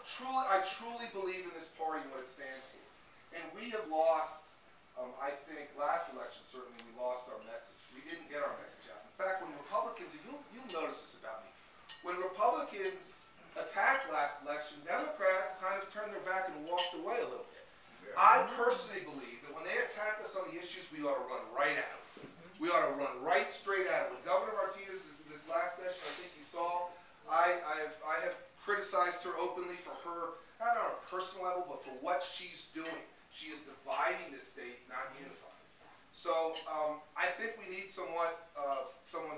I truly believe in this party and what it stands for. And we have lost, I think, last election, certainly, we lost our message. We didn't get our message out. In fact, when Republicans, and you'll notice this about me, when Republicans attacked last election, Democrats kind of turned their back and walked away a little bit. I personally believe that when they attack us on the issues, we ought to run right at them. We ought to run right straight at them. When Governor Martinez, in this last session, I think you saw, I have criticized her openly for her, not on a personal level, but for what she's doing. She is dividing the state, not unifying. So I think we need someone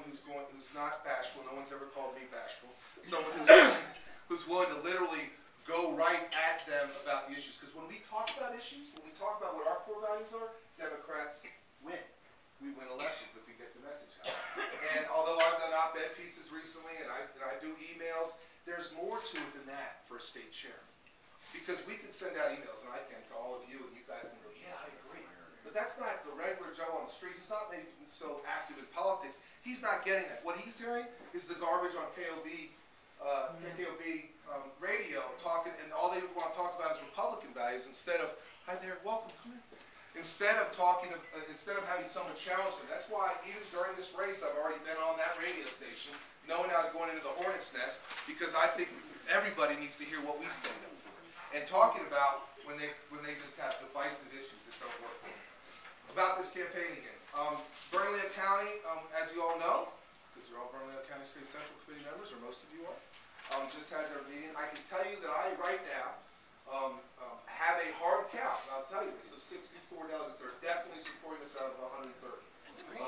who's not bashful. No one's ever called me bashful. Someone who's willing to literally go right at them about the issues. Because when we talk about issues, when we talk about what our core values are, Democrats win. We win elections if we get the message out. And although I've done op-ed pieces recently and I do emails, there's more to it than that for a state chair. Because we can send out emails, and I can, to all of you, and you guys can go, yeah, I agree. But that's not the regular Joe on the street. He's not maybe so active in politics. He's not getting that. What he's hearing is the garbage on KOB radio talking, and all they want to talk about is Republican values instead of, hi there, welcome, come in. Instead of having someone challenge them. That's why even during this race, I've already been on that radio station, knowing I was going into the hornet's nest, because I think everybody needs to hear what we stand up for. And talking about when they just have divisive issues that don't work. About this campaign again. Bernalillo County, as you all know, because you're all Bernalillo County State Central Committee members, or most of you are, just had their meeting. I can tell you that I, right now, have a hard count, and I'll tell you this, of 64 delegates that are definitely supporting us out of 130. That's great.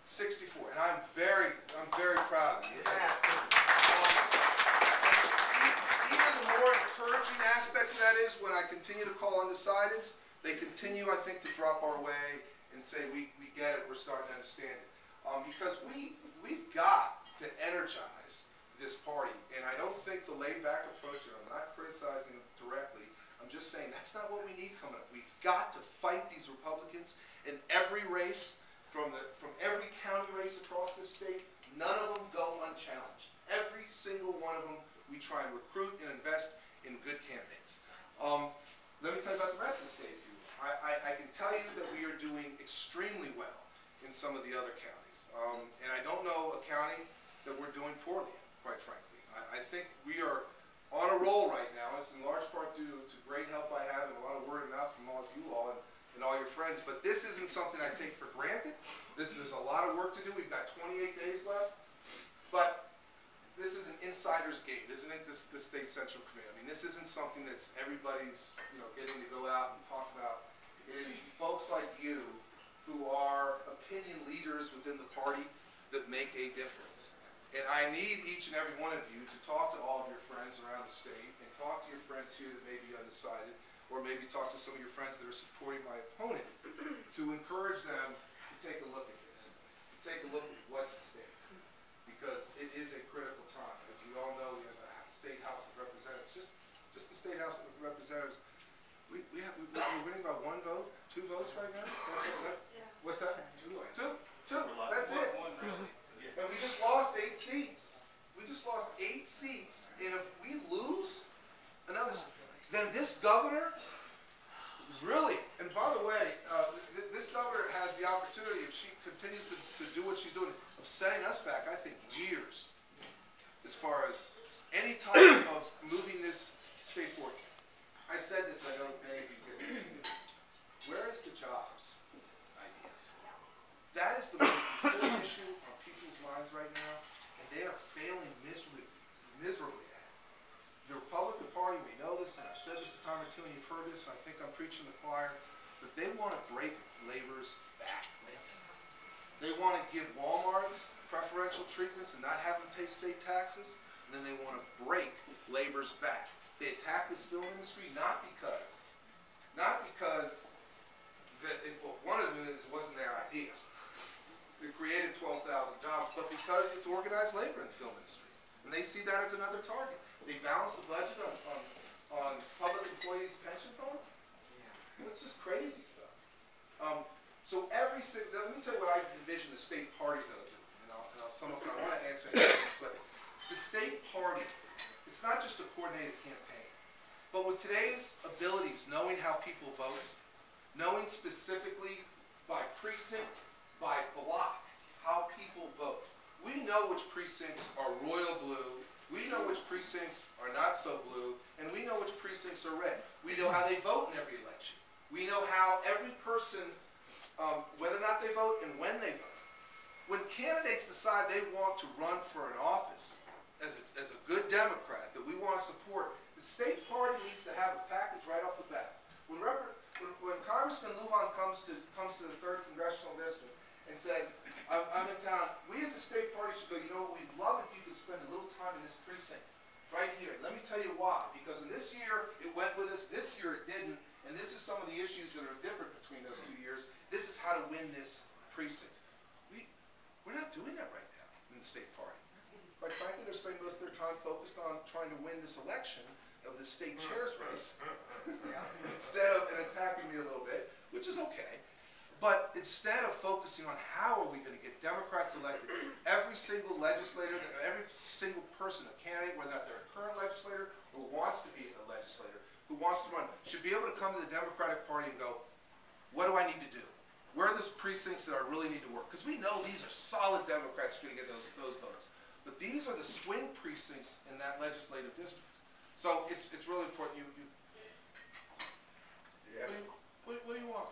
64, and I'm very proud of you. Even the more encouraging aspect of that is when I continue to call undecideds, they continue, I think, to drop our way and say, we get it, we're starting to understand it. Because we've got to energize this party, and I don't think the laid-back approach, and I'm not criticizing it directly, I'm just saying that's not what we need coming up. We've got to fight these Republicans in every race, from every county race across this state. None of them go unchallenged. Every single one of them, we try and recruit and invest in good candidates. Let me tell you about the rest of the state, if you will. I can tell you that we are doing extremely well in some of the other counties. And I don't know a county that we're doing poorly in, quite frankly. I think we are on a roll right now. It's in large part due to great help I have and a lot of word of mouth from all of you all and all your friends. But this isn't something I take for granted. There's a lot of work to do. We've got 28 days left. But this is an insider's game, isn't it, this State Central Committee? I mean, this isn't something that's everybody's getting to go out and talk about. It is folks like you who are opinion leaders within the party that make a difference. And I need each and every one of you to talk to all of your friends around the state and talk to your friends here that may be undecided, or maybe talk to some of your friends that are supporting my opponent to encourage them to take a look at this, to take a look at what's at stake. Because it is a critical time. As you all know, we have a State House of Representatives. Just the State House of Representatives, we're winning by 1 vote, 2 votes right now? What's that? Two. That's it. And we just lost 8 seats. We just lost 8 seats. And if we lose another, then this governor, really, and by the way, this governor has the opportunity, if she continues to do what she's doing, of setting us back, I think, years, as far as any type of moving this state forward. I said this, I know many of you get this. Where is the jobs ideas? That is the most important issue on people's minds right now, and they are failing miserably at it. The Republican Party, we know this, and I've said this a time or two, and you've heard this, and I think I'm preaching to the choir, but they want to break labor's back. They want to give Walmart preferential treatments and not have them pay state taxes, and then they want to break labor's back. They attack this film industry not because one of them wasn't their idea. It created 12,000 jobs, but because it's organized labor in the film industry. And they see that as another target. They balance the budget on public employees' pension funds. It's just crazy stuff. So let me tell you what I envision the state party though do. And I'll sum up, and I want to answer any questions, but the state party, it's not just a coordinated campaign. But with today's abilities, knowing how people vote, knowing specifically by precinct, by block, how people vote, we know which precincts are royal blue, we know which precincts are not so blue, and we know which precincts are red. We know how they vote in every election. We know how every person, whether or not they vote and when they vote. When candidates decide they want to run for an office as a good Democrat that we want to support, the state party needs to have a package right off the bat. When Congressman Lujan comes to the 3rd Congressional District and says, I'm in town, we as a state party should go, you know what, we'd love if you could spend a little time in this precinct, right here. Let me tell you why. Because in this year, it went with us, this year it didn't, and this is some of the issues that are different between those 2 years. This is how to win this precinct. We're not doing that right now in the state party. Quite frankly, they're spending most of their time focused on trying to win this election of the state chair's race instead of attacking me a little bit, which is okay. But instead of focusing on how are we going to get Democrats elected, every single legislator, every single person, a candidate, whether or not they're a current legislator or wants to be a legislator, who wants to run, should be able to come to the Democratic Party and go, what do I need to do? Where are those precincts that I really need to work? Because we know these are solid Democrats who are going to get those votes. But these are the swing precincts in that legislative district. So it's really important. What do you want?